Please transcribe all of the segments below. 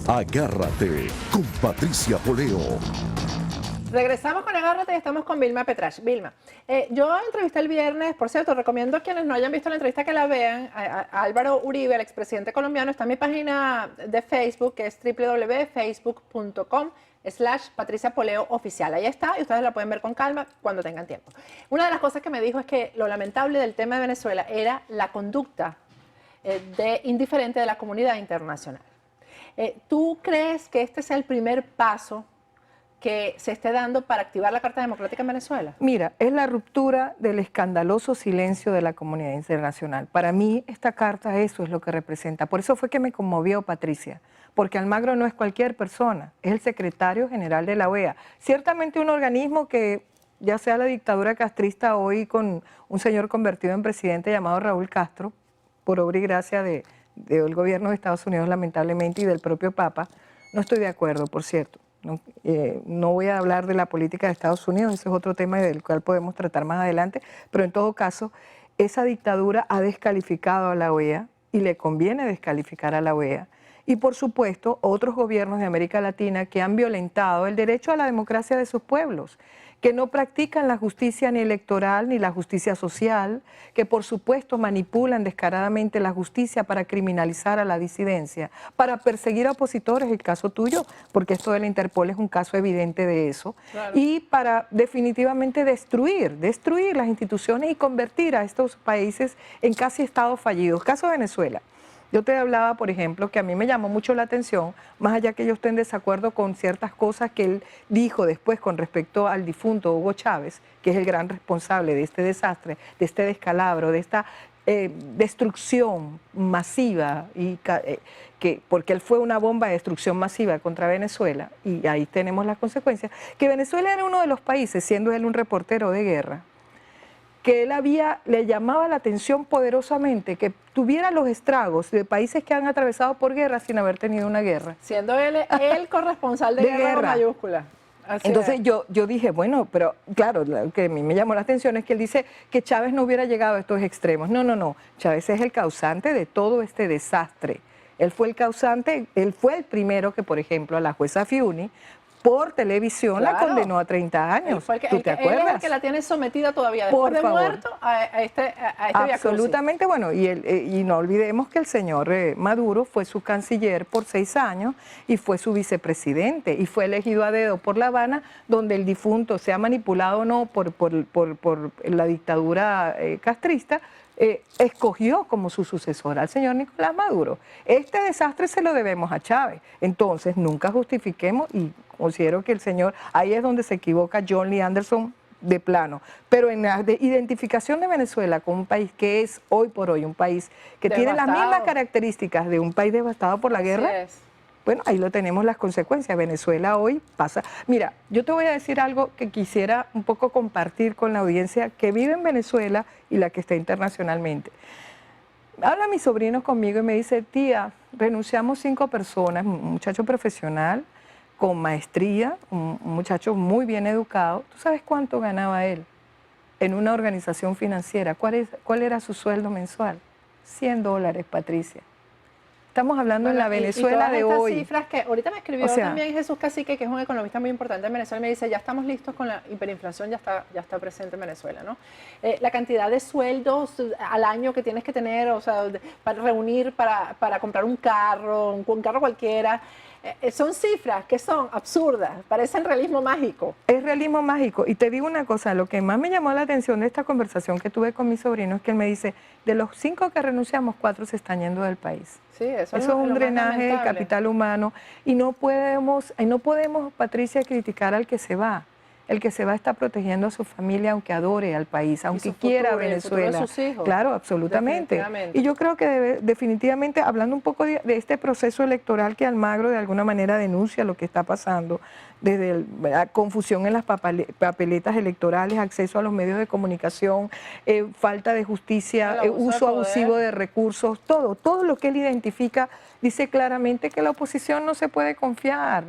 Agárrate con Patricia Poleo. Regresamos con Agárrate y estamos con Vilma Petrach. Vilma, yo entrevisté el viernes, por cierto, recomiendo a quienes no hayan visto la entrevista que la vean, a Álvaro Uribe, el expresidente colombiano. Está en mi página de Facebook, que es www.facebook.com/Patricia Poleo Oficial. Ahí está, y ustedes la pueden ver con calma cuando tengan tiempo. Una de las cosas que me dijo es que lo lamentable del tema de Venezuela era la conducta indiferente de la comunidad internacional. ¿Tú crees que este sea el primer paso que se esté dando para activar la Carta Democrática en Venezuela? Mira, es la ruptura del escandaloso silencio de la comunidad internacional. Para mí esta carta eso es lo que representa. Por eso fue que me conmovió, Patricia, porque Almagro no es cualquier persona, es el secretario general de la OEA. Ciertamente un organismo que, ya sea la dictadura castrista hoy con un señor convertido en presidente llamado Raúl Castro, por obra y gracia del gobierno de Estados Unidos lamentablemente y del propio Papa, no estoy de acuerdo, por cierto. No voy a hablar de la política de Estados Unidos, ese es otro tema del cual podemos tratar más adelante, pero en todo caso, esa dictadura ha descalificado a la OEA y le conviene descalificar a la OEA. Y por supuesto, otros gobiernos de América Latina que han violentado el derecho a la democracia de sus pueblos, que no practican la justicia ni electoral ni la justicia social, que por supuesto manipulan descaradamente la justicia para criminalizar a la disidencia, para perseguir a opositores, el caso tuyo, porque esto de la Interpol es un caso evidente de eso, claro. Y para definitivamente destruir las instituciones y convertir a estos países en casi estados fallidos. Caso de Venezuela. Yo te hablaba, por ejemplo, que a mí me llamó mucho la atención, más allá que yo esté en desacuerdo con ciertas cosas que él dijo después con respecto al difunto Hugo Chávez, que es el gran responsable de este desastre, de este descalabro, de esta destrucción masiva, porque él fue una bomba de destrucción masiva contra Venezuela, y ahí tenemos las consecuencias, que Venezuela era uno de los países, siendo él un reportero de guerra, que él le llamaba la atención poderosamente que tuviera los estragos de países que han atravesado por guerra sin haber tenido una guerra. Siendo él el corresponsal de guerra con mayúscula. Entonces yo dije, bueno, pero claro, lo que a mí me llamó la atención es que él dice que Chávez no hubiera llegado a estos extremos. No, Chávez es el causante de todo este desastre. Él fue el causante, él fue el primero que, por ejemplo, a la jueza Fiuni, por televisión, claro, la condenó a 30 años. ¿Tú te acuerdas? Él es el que la tiene sometida todavía, después de muerto, a este absolutamente, bueno, y no olvidemos que el señor Maduro fue su canciller por 6 años y fue su vicepresidente y fue elegido a dedo por La Habana, donde el difunto, sea manipulado o no por la dictadura castrista, escogió como su sucesor al señor Nicolás Maduro. Este desastre se lo debemos a Chávez. Entonces, nunca justifiquemos, y considero que el señor, ahí es donde se equivoca John Lee Anderson de plano, pero en la identificación de Venezuela como un país que es hoy por hoy un país que tiene las mismas características de un país devastado por la guerra. Bueno, ahí lo tenemos las consecuencias. Venezuela hoy pasa. Mira, yo te voy a decir algo que quisiera un poco compartir con la audiencia que vive en Venezuela y la que está internacionalmente. Habla mi sobrino conmigo y me dice, tía, renunciamos 5 personas, un muchacho profesional, con maestría, un muchacho muy bien educado. ¿Tú sabes cuánto ganaba él en una organización financiera? ¿Cuál era su sueldo mensual? $100, Patricia. Estamos hablando en la Venezuela de hoy. Y cifras que ahorita me escribió también Jesús Cacique, que es un economista muy importante en Venezuela, me dice, ya estamos listos con la hiperinflación, ya está presente en Venezuela, ¿no? La cantidad de sueldos al año que tienes que tener, o sea, para reunir para comprar un carro cualquiera, son cifras que son absurdas, parecen realismo mágico. Es realismo mágico. Y te digo una cosa, lo que más me llamó la atención de esta conversación que tuve con mi sobrino es que él me dice, de los 5 que renunciamos, 4 se están yendo del país. Sí, eso es un drenaje de capital humano. Y no podemos, Patricia, criticar al que se va. El que se va está protegiendo a su familia, aunque adore al país, aunque quiera a Venezuela. El futuro de sus hijos. Claro, absolutamente. Y yo creo que definitivamente, hablando un poco de este proceso electoral que Almagro de alguna manera denuncia lo que está pasando, desde la confusión en las papeletas electorales, acceso a los medios de comunicación, falta de justicia, uso abusivo de recursos, todo lo que él identifica, dice claramente que la oposición no se puede confiar.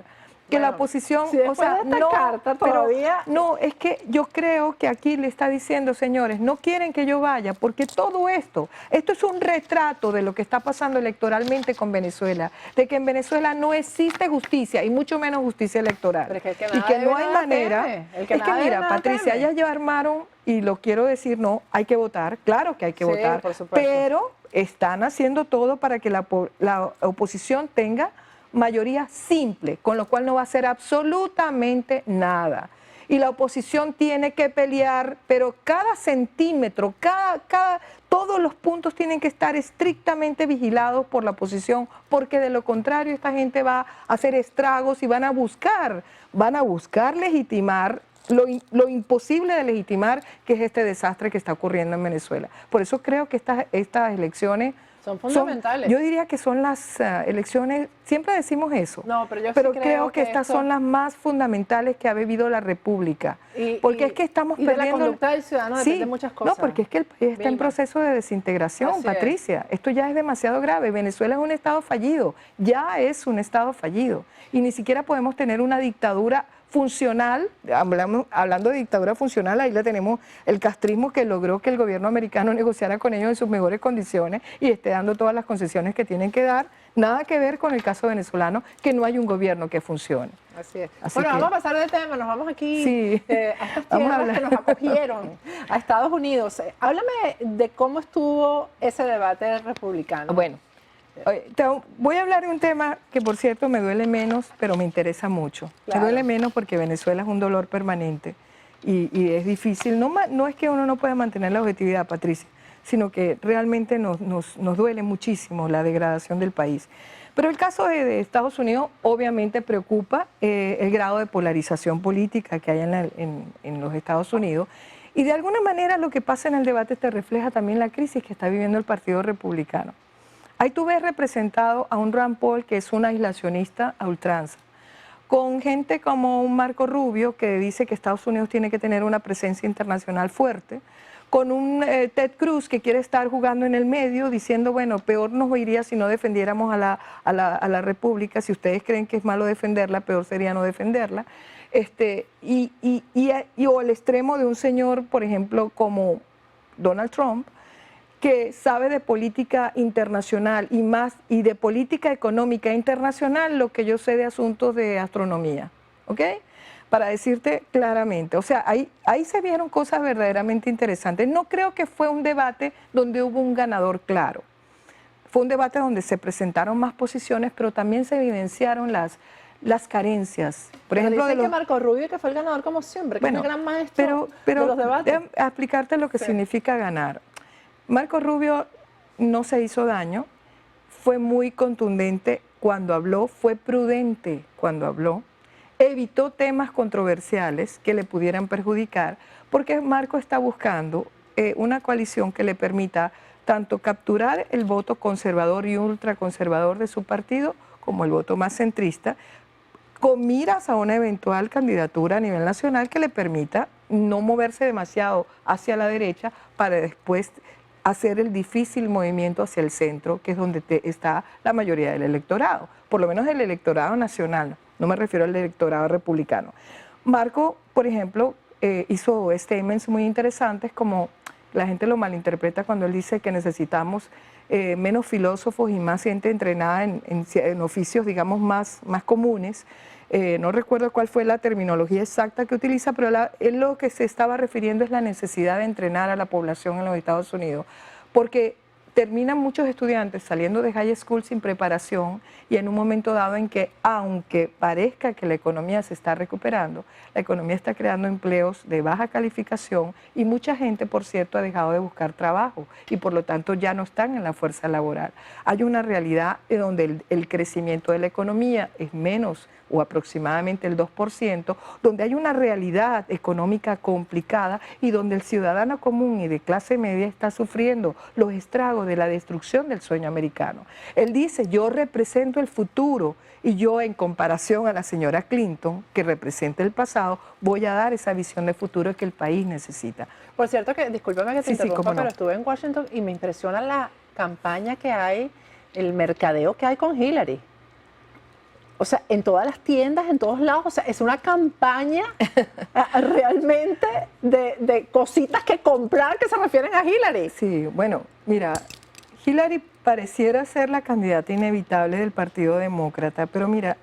que la Bueno, oposición, si después de esta carta todavía... no, es que yo creo que aquí le está diciendo, señores, no quieren que yo vaya, porque todo esto es un retrato de lo que está pasando electoralmente con Venezuela, de que en Venezuela no existe justicia, y mucho menos justicia electoral, Pero es que y que nada no debe, hay nada manera, teme. El es que nada debe, mira, nada Patricia, teme. ellas ya armaron, y lo quiero decir, no, hay que votar, claro que hay que Sí, votar, por supuesto. pero están haciendo todo para que la oposición tenga mayoría simple, con lo cual no va a hacer absolutamente nada. Y la oposición tiene que pelear, pero cada centímetro, todos los puntos tienen que estar estrictamente vigilados por la oposición, porque de lo contrario esta gente va a hacer estragos y van a buscar legitimar lo imposible de legitimar, que es este desastre que está ocurriendo en Venezuela. Por eso creo que estas elecciones Son fundamentales. yo diría que son las elecciones, siempre decimos eso, No, pero yo pero sí creo que estas esto... son las más fundamentales que ha vivido la República. Porque es que estamos y perdiendo... de la conducta del ciudadano depende de muchas cosas. No, porque es que el país está en Vilma. proceso de desintegración, Así es. Patricia. Esto ya es demasiado grave. Venezuela es un estado fallido, ya es un estado fallido. Y ni siquiera podemos tener una dictadura funcional, hablando de dictadura funcional, ahí le tenemos el castrismo que logró que el gobierno americano negociara con ellos en sus mejores condiciones y esté dando todas las concesiones que tienen que dar, nada que ver con el caso venezolano, que no hay un gobierno que funcione. Así es. Así Bueno, que- vamos a pasar de tema, nos vamos aquí Sí. a estas Vamos a tierras que hablar. nos acogieron, a Estados Unidos. Háblame de cómo estuvo ese debate republicano. Bueno, voy a hablar de un tema que, por cierto, me duele menos, pero me interesa mucho. Claro. Me duele menos porque Venezuela es un dolor permanente y es difícil. No es que uno no pueda mantener la objetividad, Patricia, sino que realmente nos duele muchísimo la degradación del país. Pero el caso de Estados Unidos obviamente preocupa el grado de polarización política que hay en los Estados Unidos. Y de alguna manera lo que pasa en el debate te refleja también la crisis que está viviendo el Partido Republicano. Ahí tú ves representado a un Rand Paul que es un aislacionista a ultranza, con gente como un Marco Rubio que dice que Estados Unidos tiene que tener una presencia internacional fuerte, con un Ted Cruz que quiere estar jugando en el medio diciendo, bueno, peor nos iría si no defendiéramos a la República, si ustedes creen que es malo defenderla, peor sería no defenderla, o el extremo de un señor, por ejemplo, como Donald Trump, que sabe de política internacional y de política económica internacional lo que yo sé de asuntos de astronomía, ¿ok? Para decirte claramente, o sea, ahí se vieron cosas verdaderamente interesantes. No creo que fue un debate donde hubo un ganador claro. Fue un debate donde se presentaron más posiciones, pero también se evidenciaron las carencias. Por ejemplo, dicen que Marco Rubio, que fue el ganador como siempre, que es el gran maestro de los debates. Déjame explicarte lo que significa ganar. Marco Rubio no se hizo daño, fue muy contundente cuando habló, fue prudente cuando habló, evitó temas controversiales que le pudieran perjudicar, porque Marco está buscando una coalición que le permita tanto capturar el voto conservador y ultraconservador de su partido, como el voto más centrista, con miras a una eventual candidatura a nivel nacional que le permita no moverse demasiado hacia la derecha para después hacer el difícil movimiento hacia el centro, que es donde está la mayoría del electorado, por lo menos el electorado nacional, no me refiero al electorado republicano. Marco, por ejemplo, hizo statements muy interesantes, como la gente lo malinterpreta cuando él dice que necesitamos menos filósofos y más gente entrenada en oficios, digamos, más comunes. No recuerdo cuál fue la terminología exacta que utiliza, pero él lo que se estaba refiriendo es la necesidad de entrenar a la población en los Estados Unidos, porque terminan muchos estudiantes saliendo de high school sin preparación y en un momento dado en que, aunque parezca que la economía se está recuperando, la economía está creando empleos de baja calificación y mucha gente, por cierto, ha dejado de buscar trabajo y por lo tanto ya no están en la fuerza laboral. Hay una realidad en donde el crecimiento de la economía es menos o aproximadamente el 2%, donde hay una realidad económica complicada y donde el ciudadano común y de clase media está sufriendo los estragos de la destrucción del sueño americano. Él dice, yo represento el futuro y yo, en comparación a la señora Clinton, que representa el pasado, voy a dar esa visión de futuro que el país necesita. Por cierto, que discúlpame que te interrumpa, cómo no. pero estuve en Washington y me impresiona la campaña que hay, el mercadeo que hay con Hillary. o sea, en todas las tiendas, en todos lados, o sea, es una campaña realmente de cositas que comprar que se refieren a Hillary. Sí, bueno, mira, Hillary pareciera ser la candidata inevitable del Partido Demócrata, pero mira,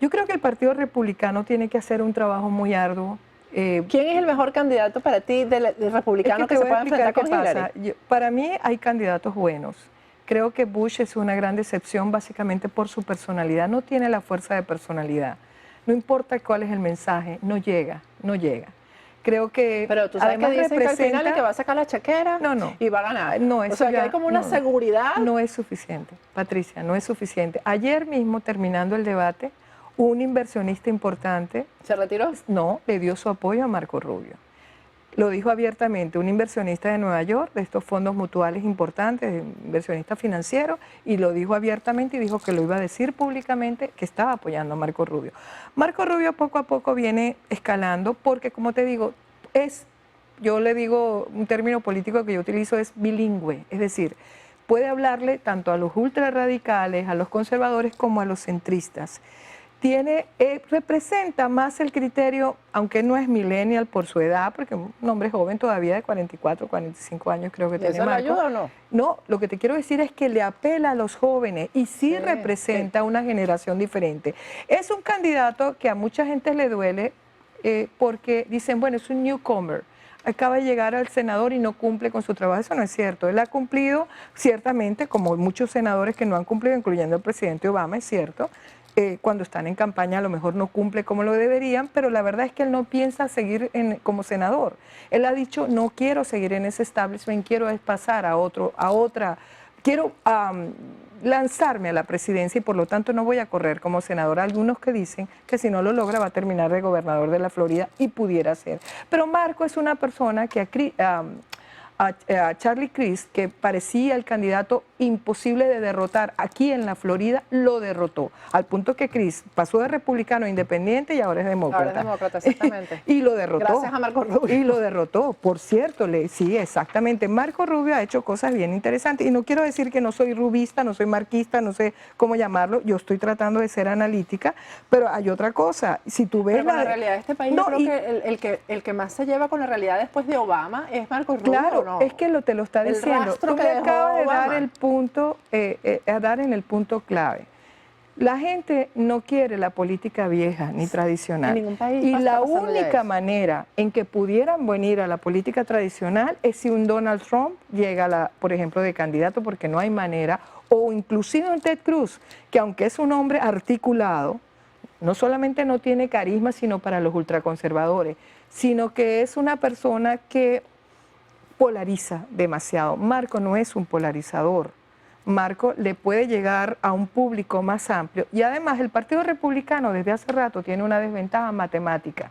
yo creo que el Partido Republicano tiene que hacer un trabajo muy arduo. ¿Quién es el mejor candidato para ti del republicano que se pueda enfrentar con Hillary? Para mí hay candidatos buenos. Creo que Bush es una gran decepción básicamente por su personalidad. No tiene la fuerza de personalidad. No importa cuál es el mensaje, no llega. Creo que pero tú sabes que dicen que al final el que va a sacar la chaquera y va a ganar. No, o sea, que hay como una seguridad. No es suficiente, Patricia, no es suficiente. Ayer mismo, terminando el debate, un inversionista importante... ¿Se retiró? No, le dio su apoyo a Marco Rubio. Lo dijo abiertamente, un inversionista de Nueva York, de estos fondos mutuales importantes, inversionista financiero, y lo dijo abiertamente y dijo que lo iba a decir públicamente, que estaba apoyando a Marco Rubio. Marco Rubio poco a poco viene escalando porque, como te digo, yo le digo, un término político que yo utilizo es bilingüe, es decir, puede hablarle tanto a los ultrarradicales, a los conservadores como a los centristas. Representa más el criterio, aunque no es millennial por su edad, porque es un hombre joven todavía de 44, 45 años creo que tiene ¿Eso le Marco. ayuda o no? No, lo que te quiero decir es que le apela a los jóvenes y sí representa una generación diferente. Es un candidato que a mucha gente le duele porque dicen, bueno, es un newcomer. Acaba de llegar al senador y no cumple con su trabajo. Eso no es cierto. Él ha cumplido ciertamente, como muchos senadores que no han cumplido, incluyendo el presidente Obama, es cierto. Cuando están en campaña a lo mejor no cumple como lo deberían, pero la verdad es que él no piensa seguir como senador. Él ha dicho, no quiero seguir en ese establishment, quiero pasar a otra, quiero lanzarme a la presidencia y por lo tanto no voy a correr como senador. Algunos que dicen que si no lo logra va a terminar de gobernador de la Florida y pudiera ser. Pero Marco es una persona que a Charlie Crist, que parecía el candidato imposible de derrotar aquí en la Florida, lo derrotó, al punto que Crist pasó de republicano a independiente y ahora es demócrata. Ahora es demócrata, exactamente. Y lo derrotó. Gracias a Marco Rubio. Y lo derrotó, por cierto, sí, exactamente. Marco Rubio ha hecho cosas bien interesantes y no quiero decir que no soy rubista, no soy marquista, no sé cómo llamarlo, yo estoy tratando de ser analítica, pero hay otra cosa, si tú ves pero con la realidad de este país, yo creo que el que más se lleva con la realidad después de Obama es Marco Rubio. Claro, ¿no? es que te lo está diciendo. Tú me acabas de dar el punto, en el punto clave. La gente no quiere la política vieja ni tradicional. En ningún país y la única manera en que pudieran venir a la política tradicional es si un Donald Trump llega, por ejemplo, de candidato, porque no hay manera, o inclusive un Ted Cruz, que aunque es un hombre articulado, no solamente no tiene carisma, sino para los ultraconservadores, sino que es una persona que polariza demasiado. Marco no es un polarizador. Marco le puede llegar a un público más amplio. Y además el Partido Republicano desde hace rato tiene una desventaja matemática.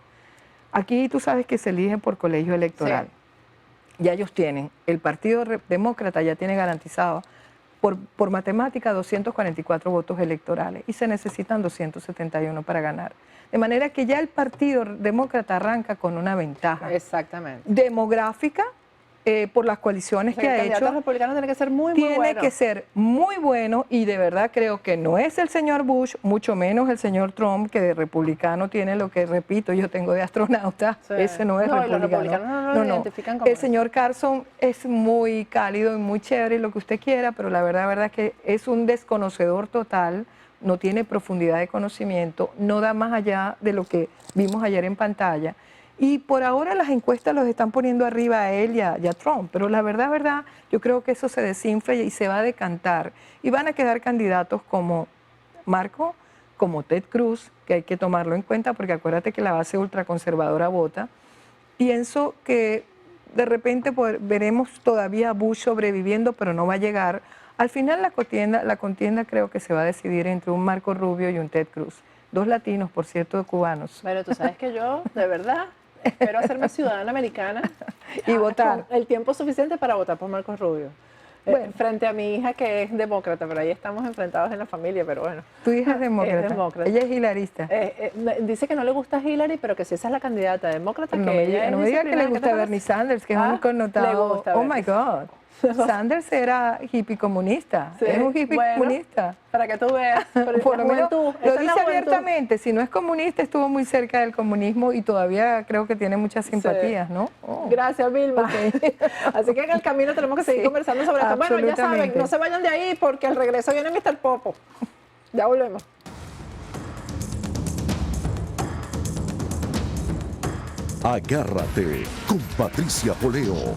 Aquí tú sabes que se eligen por colegio electoral. Sí. Ya ellos tienen, el Partido Demócrata ya tiene garantizado por matemática 244 votos electorales y se necesitan 271 para ganar. De manera que ya el Partido Demócrata arranca con una ventaja. Exactamente. Demográfica, por las coaliciones que ha hecho. El candidato republicano tiene que ser muy bueno. Tiene que ser muy bueno y de verdad creo que no es el señor Bush, mucho menos el señor Trump, que de republicano tiene lo que, repito, yo tengo de astronauta. Sí. Ese no es republicano. Los republicanos no lo identifican como el señor Carson es muy cálido y muy chévere y lo que usted quiera, pero la verdad es que es un desconocedor total, no tiene profundidad de conocimiento, no da más allá de lo que vimos ayer en pantalla. Y por ahora las encuestas los están poniendo arriba a él y a Trump, pero la verdad, yo creo que eso se desinfla y se va a decantar. Y van a quedar candidatos como Marco, como Ted Cruz, que hay que tomarlo en cuenta porque acuérdate que la base ultraconservadora vota. Pienso que de repente veremos todavía a Bush sobreviviendo, pero no va a llegar. Al final la contienda creo que se va a decidir entre un Marco Rubio y un Ted Cruz. Dos latinos, por cierto, cubanos. Bueno, tú sabes que yo, de verdad, espero hacerme ciudadana americana y votar. Con el tiempo suficiente para votar por Marco Rubio. Bueno, frente a mi hija que es demócrata, pero ahí estamos enfrentados en la familia, pero bueno. ¿Tu hija es demócrata? Es demócrata. Ella es hilarista. Dice que no le gusta Hillary, pero que si esa es la candidata demócrata, no me diga que le gusta Bernie Sanders, que es un connotado. Le gusta oh my God. Sanders era hippie comunista, Sí, es un hippie bueno, comunista. Para que tú veas. Pero Por la lo menos juventud, lo esa es la dice juventud. abiertamente, si no es comunista estuvo muy cerca del comunismo y todavía creo que tiene muchas simpatías, ¿no? Oh. Gracias, Vilma. Ok. Así que en el camino tenemos que seguir Sí, conversando sobre esto. Bueno, ya saben, absolutamente. no se vayan de ahí porque al regreso viene Mr. Popo. Ya volvemos. Agárrate con Patricia Poleo.